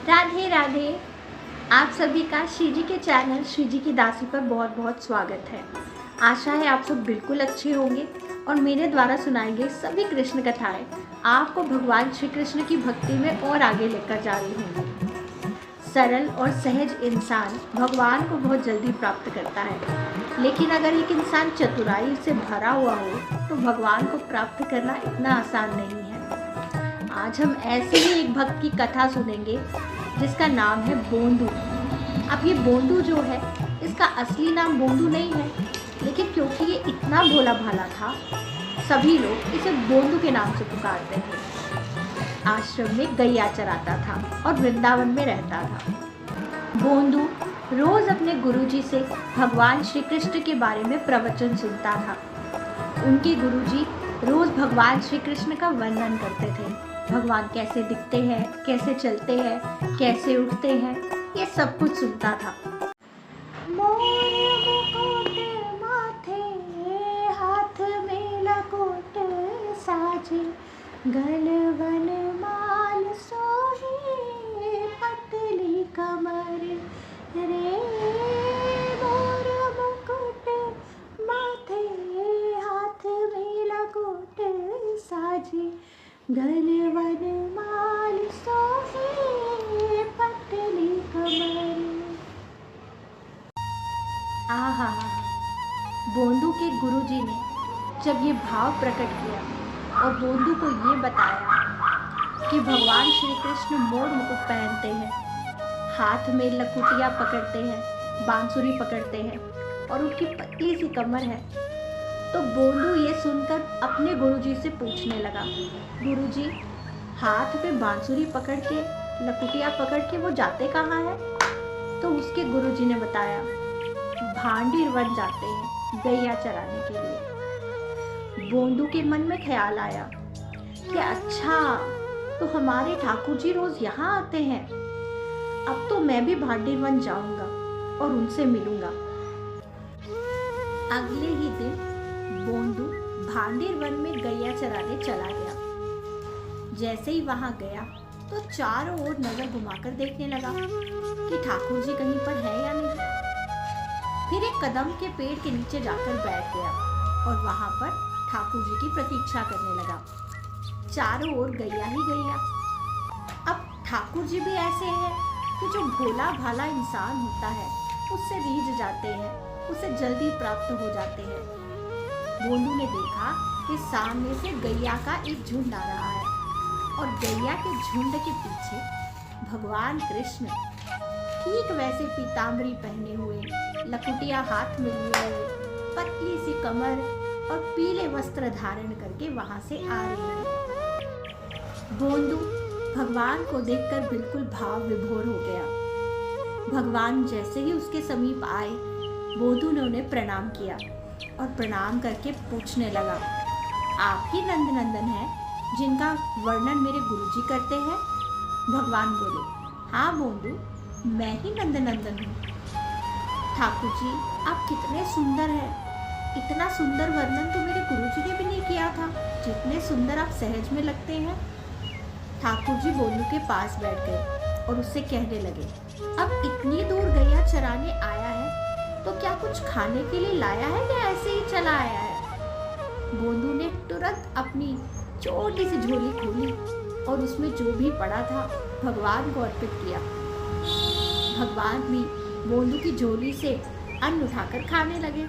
राधे राधे। आप सभी का श्री जी के चैनल श्री जी की दासी पर बहुत बहुत स्वागत है। आशा है आप सब बिल्कुल अच्छे होंगे और मेरे द्वारा सुनाई गई सभी कृष्ण कथाएं आपको भगवान श्री कृष्ण की भक्ति में और आगे लेकर जा रही होंगी। सरल और सहज इंसान भगवान को बहुत जल्दी प्राप्त करता है, लेकिन अगर एक इंसान चतुराई से भरा हुआ हो तो भगवान को प्राप्त करना इतना आसान नहीं है। आज हम ऐसे ही एक भक्त की कथा सुनेंगे जिसका नाम है बोंदू। अब ये बोंदू जो है, इसका असली नाम बोंदू नहीं है, लेकिन क्योंकि ये इतना भोला भाला था, सभी लोग इसे बोंदू के नाम से पुकारते थे। आश्रम में गैया चराता था और वृंदावन में रहता था। बोंदू रोज अपने गुरुजी से भगवान श्री कृष्ण के बारे में प्रवचन सुनता था। उनके गुरुजी रोज भगवान श्री कृष्ण का वर्णन करते थे। भगवान कैसे दिखते हैं, कैसे चलते हैं, कैसे उठते हैं, ये सब कुछ सुनता था। मोर मुकुट माथे, हाथ में लकोट साजे, गलवन माल सोहे, पतली कमर रे। मोर मुकुट माथे, हाथ में लकोट साजे, गलवन माल सोहे, पतली कमर। आहा, बोंदू के गुरुजी ने जब ये भाव प्रकट किया और बोंदू को ये बताया कि भगवान श्री कृष्ण मोर मुकुट पहनते हैं, हाथ में लकुटिया पकड़ते हैं, बांसुरी पकड़ते हैं और उनकी पतली सी कमर है, तो बोंदू ये सुनकर अपने गुरुजी से पूछने लगा, गुरुजी, हाथ पे बांसुरी पकड़ के, लकुटिया पकड़ के वो जाते कहाँ हैं? तो उसके गुरुजी ने बताया, भांडीर वन जाते हैं गैया चराने के लिए। बोंदू के मन में ख्याल आया कि अच्छा, तो हमारे ठाकुर जी रोज यहाँ आते हैं, अब तो मैं भी भांडीर वन जाऊंगा और उनसे मिलूंगा। अगले ही दिन बोंदू भांडीर वन में गैया चराने चला गया। जैसे ही वहां गया तो चारों ओर नजर घुमाकर देखने लगा कि ठाकुर जी कहीं पर है या नहीं। फिर एक कदम के पेड़ के नीचे जाकर बैठ गया और वहां पर ठाकुर जी की प्रतीक्षा करने लगा। चारों ओर गैया ही गैया। अब ठाकुर जी भी ऐसे हैं कि जो भोला भाला इंसान होता है उससे रीझ जाते हैं, उसे जल्दी प्राप्त हो जाते हैं। बोंदू ने देखा कि सामने से गैया का एक झुंड आ रहा है और गैया के झुंड के पीछे भगवान कृष्ण ठीक वैसे पीताम्बरी पहने हुए, लकुटिया हाथ में लिए हुए, पतली सी कमर और पीले वस्त्र धारण करके वहां से आ रहे हैं। बोंदू भगवान को देखकर बिल्कुल भाव विभोर हो गया। भगवान जैसे ही उसके समीप आए, बोंदू ने उन्हें प्रणाम किया और प्रणाम करके पूछने लगा, आप ही नंदनंदन हैं जिनका वर्णन मेरे गुरुजी करते हैं? भगवान बोले, हाँ बोंदू, मैं ही नंदनंदन हूँ। ठाकुर जी, आप कितने सुंदर हैं। इतना सुंदर वर्णन तो मेरे गुरुजी ने भी नहीं किया था, जितने सुंदर आप सहज में लगते हैं। ठाकुर जी बोंदू के पास बैठ गए और उससे कहने लगे, अब इतनी दूर गैया चराने आया है तो क्या कुछ खाने के लिए लाया है या ऐसे ही चला आया है? बोंदू ने तुरंत अपनी छोटी सी झोली खोली और उसमें जो भी पड़ा था भगवान को अर्पित किया। भगवान भी बोंदू की झोली से अन्न उठाकर खाने लगे।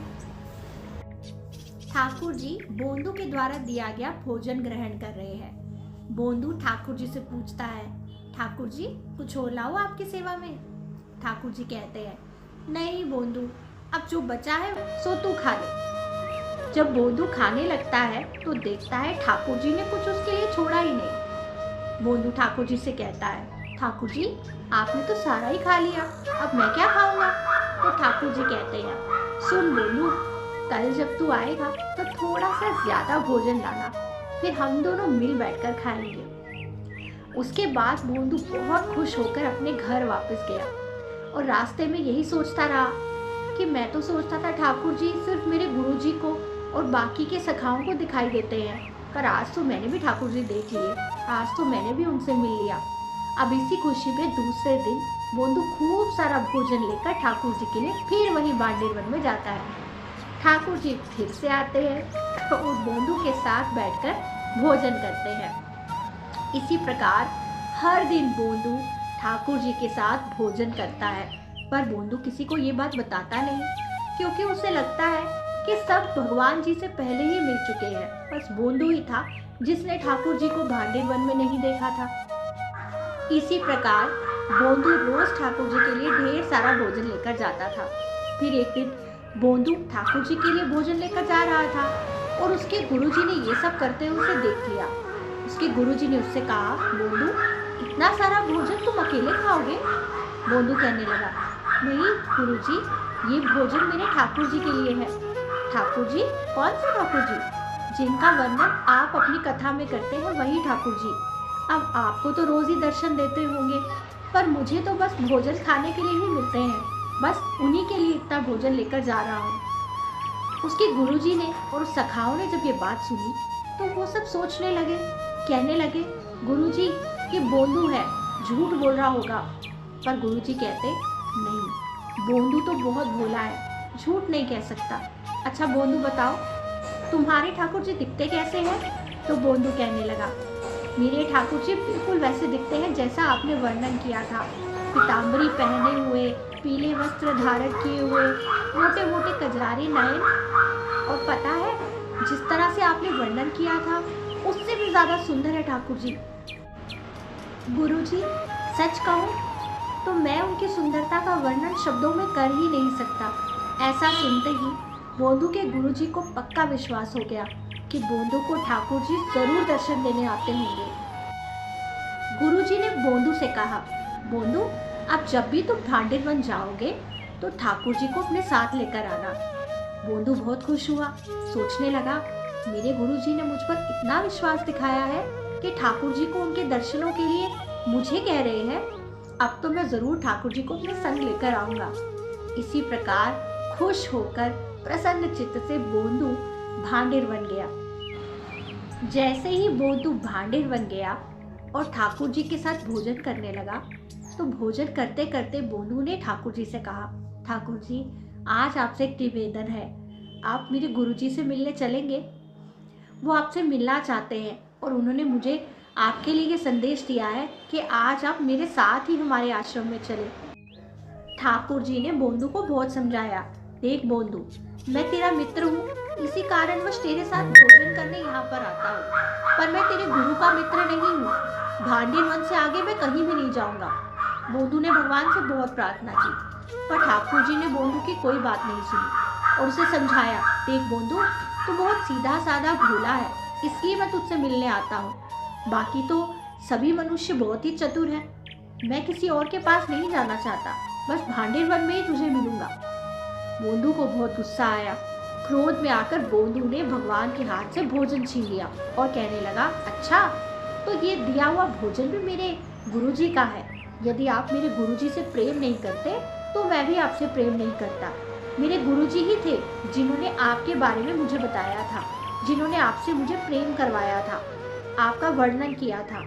ठाकुर जी बोंदू के द्वारा दिया गया भोजन ग्रहण कर रहे हैं। बोंदू ठाकुर जी से पूछता है, ठाकुर जी, कुछ और लाओ आपकी सेवा में? ठाकुर जी कहते हैं, नहीं बोंदू, अब जो बचा है सो तू खा ले। जब बोंदू खाने लगता है तो देखता है ठाकुर जी ने कुछ उसके लिए छोड़ा ही नहीं। बोंदू ठाकुर जी से कहता है, ठाकुर जी, आपने तो सारा ही खा लिया, अब मैं क्या खाऊंगा? तो ठाकुर जी कहते हैं, सुन बोंदू, कल जब तू आएगा तो थोड़ा सा ज्यादा भोजन लाना, फिर हम दोनों मिल बैठकर खाएंगे। उसके बाद बोंदू बहुत खुश होकर अपने घर वापस गया और रास्ते में यही सोचता रहा कि मैं तो सोचता था ठाकुर जी सिर्फ मेरे गुरुजी को और बाकी के सखाओं को दिखाई देते हैं, पर आज तो मैंने भी ठाकुर जी देख लिए, आज तो मैंने भी उनसे मिल लिया। अब इसी खुशी में दूसरे दिन बोंदू खूब सारा भोजन लेकर ठाकुर जी के लिए फिर वही बांडेर वन में जाता है। ठाकुर जी फिर से आते हैं तो उस बोंदू के साथ बैठकर भोजन करते हैं। इसी प्रकार हर दिन बोंदू ठाकुर जी के साथ भोजन करता है, पर बोंदू किसी को ये बात बताता नहीं, क्योंकि उसे लगता है कि सब भगवान जी से पहले ही मिल चुके हैं। बस बोंदू ही था जिसने ठाकुर जी को भांडेर वन में नहीं देखा था। इसी प्रकार बोंदू रोज ठाकुर जी के लिए ढेर सारा भोजन लेकर जाता था। फिर एक दिन बोंदू ठाकुर जी के लिए भोजन लेकर जा रहा था और उसके गुरुजी ने ये सब करते हुए उसे देख लिया। उसके गुरुजी ने उससे कहा, बोंदू इतना सारा भोजन तुम अकेले खाओगे? बोंदू कहने लगा, नहीं गुरुजी, ये भोजन मेरे ठाकुर जी के लिए है। ठाकुर जी? कौन से ठाकुर जी? जिनका वर्णन आप अपनी कथा में करते हैं वही ठाकुर जी। अब आपको तो रोज ही दर्शन देते होंगे, पर मुझे तो बस भोजन खाने के लिए ही मिलते हैं। बस उन्हीं के लिए इतना भोजन लेकर जा रहा हूँ। उसके गुरुजी ने और उस सखाओं ने जब ये बात सुनी तो वो सब सोचने लगे, कहने लगे, गुरुजी ये बोंदू है, झूठ बोल रहा होगा। पर गुरुजी कहते, नहीं, बोंदू तो बहुत भोला है, झूठ नहीं कह सकता। अच्छा बोंदू बताओ, तुम्हारे ठाकुर जी दिखते कैसे हैं? तो बोंदू कहने लगा, मेरे ठाकुर जी बिल्कुल वैसे दिखते हैं जैसा आपने वर्णन किया था। पीताम्बरी पहने हुए, पीले वस्त्र धारण किए हुए, मोटे मोटे कजरारे नयन, और पता है जिस तरह से आपने वर्णन किया था उससे भी ज्यादा सुंदर है ठाकुर जी। गुरुजी सच कहूँ तो मैं उनकी सुंदरता का वर्णन शब्दों में कर ही नहीं सकता। ऐसा सुनते ही बोंदू के गुरुजी को पक्का विश्वास हो गया कि बोंदू को ठाकुर जी जरूर दर्शन देने आते होंगे। गुरुजी ने बोंदू से कहा, बोंदू अब जब भी तुम भांडेर वन जाओगे तो ठाकुर जी को अपने साथ लेकर आना। बोंदू बहुत खुश हुआ, सोचने लगा, मेरे गुरुजी ने मुझ पर इतना विश्वास दिखाया है कि ठाकुर जी को उनके दर्शनों के लिए मुझे कह रहे हैं। अब तो मैं जरूर ठाकुर जी को अपने संग लेकर आऊंगा। इसी प्रकार खुश होकर प्रसन्न चित्त से बोंदू भांडेर वन गया। जैसे ही बोंदू भांडेर वन गया और ठाकुर जी के साथ भोजन करने लगा तो भोजन करते करते बोंदू ने ठाकुर जी से कहा, ठाकुर जी आज आपसे एक निवेदन है, आप मेरे गुरुजी से मिलने चलेंगे? वो आपसे मिलना चाहते हैं और उन्होंने मुझे आपके लिए ये संदेश दिया है कि आज आप मेरे साथ ही हमारे आश्रम में चले। ठाकुर जी ने बोंदू को बहुत समझाया, देख बोंदू, मैं तेरा मित्र हूँ, इसी कारणवश तेरे साथ भोजन करने यहाँ पर आता हूँ, पर मैं तेरे गुरु का मित्र नहीं हूँ। भांडेर वन से आगे मैं कहीं भी नहीं जाऊँगा। बोंदू ने भगवान से बहुत प्रार्थना की, पर ठाकुर जी ने बोंदू की कोई बात नहीं सुनी और उसे समझाया, देख बोंदू, तू बहुत सीधा साधा भोला है, इसलिए मैं तुझसे मिलने आता हूँ। बाकी तो सभी मनुष्य बहुत ही चतुर हैं। मैं किसी और के पास नहीं जाना चाहता, बस भांडेर वन में ही तुझे मिलूंगा। बोंदू को बहुत गुस्सा आया। क्रोध में आकर बोंदू ने भगवान के हाथ से भोजन छीन लिया और कहने लगा, अच्छा तो ये दिया हुआ भोजन भी मेरे गुरुजी का है। यदि आप मेरे गुरुजी से प्रेम नहीं करते तो मैं भी आपसे प्रेम नहीं करता। मेरे गुरुजी ही थे जिन्होंने आपके बारे में मुझे बताया था, जिन्होंने आपसे मुझे प्रेम करवाया था, आपका वर्णन किया था।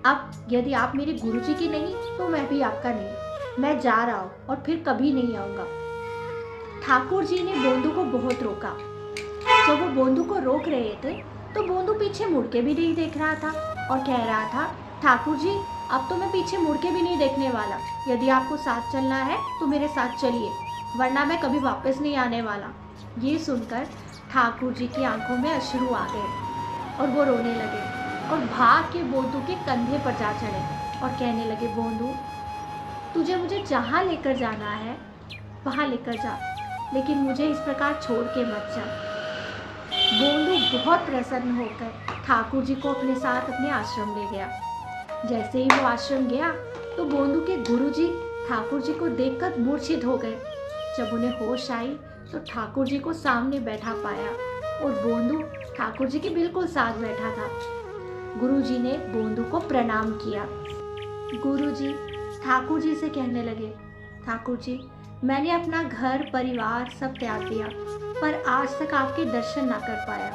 अब यदि आप मेरे गुरुजी की नहीं तो मैं भी आपका नहीं। मैं जा रहा हूँ और फिर कभी नहीं आऊँगा। ठाकुर जी ने बोंदू को बहुत रोका। जब वो बोंदू को रोक रहे थे तो बोंदू पीछे मुड़ के भी नहीं देख रहा था और कह रहा था, ठाकुर जी अब तो मैं पीछे मुड़ के भी नहीं देखने वाला। यदि आपको साथ चलना है तो मेरे साथ चलिए, वरना मैं कभी वापस नहीं आने वाला। ये सुनकर ठाकुर जी की आंखों में अश्रु आ गए और वो रोने लगे और भाग के बोंदू के कंधे पर जा चढ़े और कहने लगे, बोंदू तुझे मुझे जहाँ लेकर जाना है वहाँ लेकर जा, लेकिन मुझे इस प्रकार छोड़ के मत जा। बोंदू बहुत प्रसन्न होकर ठाकुर जी को अपने साथ अपने आश्रम ले गया। जैसे ही वो आश्रम गया तो बोंदू के गुरुजी ठाकुर जी को देखकर मूर्छित हो गए। जब उन्हें होश आई तो ठाकुर जी को सामने बैठा पाया और बोंदू ठाकुर जी के बिल्कुल साथ बैठा था। गुरुजी ने बोंदू को प्रणाम किया। गुरुजी ठाकुर जी से कहने लगे, ठाकुर जी मैंने अपना घर परिवार सब त्याग दिया पर आज तक आपके दर्शन ना कर पाया।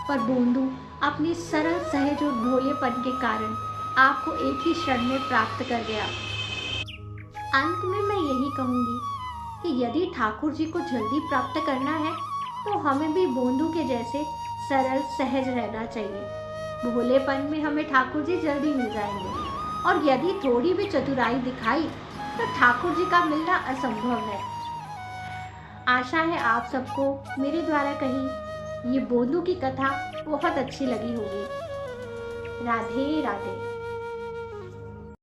पर बोंदू अपनी सरल सहज और भोलेपन के कारण आपको एक ही क्षण में प्राप्त कर गया। अंत में मैं यही कहूँगी कि यदि ठाकुर जी को जल्दी प्राप्त करना है तो हमें भी बोंदू के जैसे सरल सहज रहना चाहिए। भोलेपन में हमें ठाकुर जी जल्दी मिल जाएंगे, और यदि थोड़ी भी चतुराई दिखाई तो ठाकुर जी का मिलना असंभव है। आशा है आप सबको मेरे द्वारा कही ये बोंदू की कथा बहुत अच्छी लगी होगी। राधे राधे।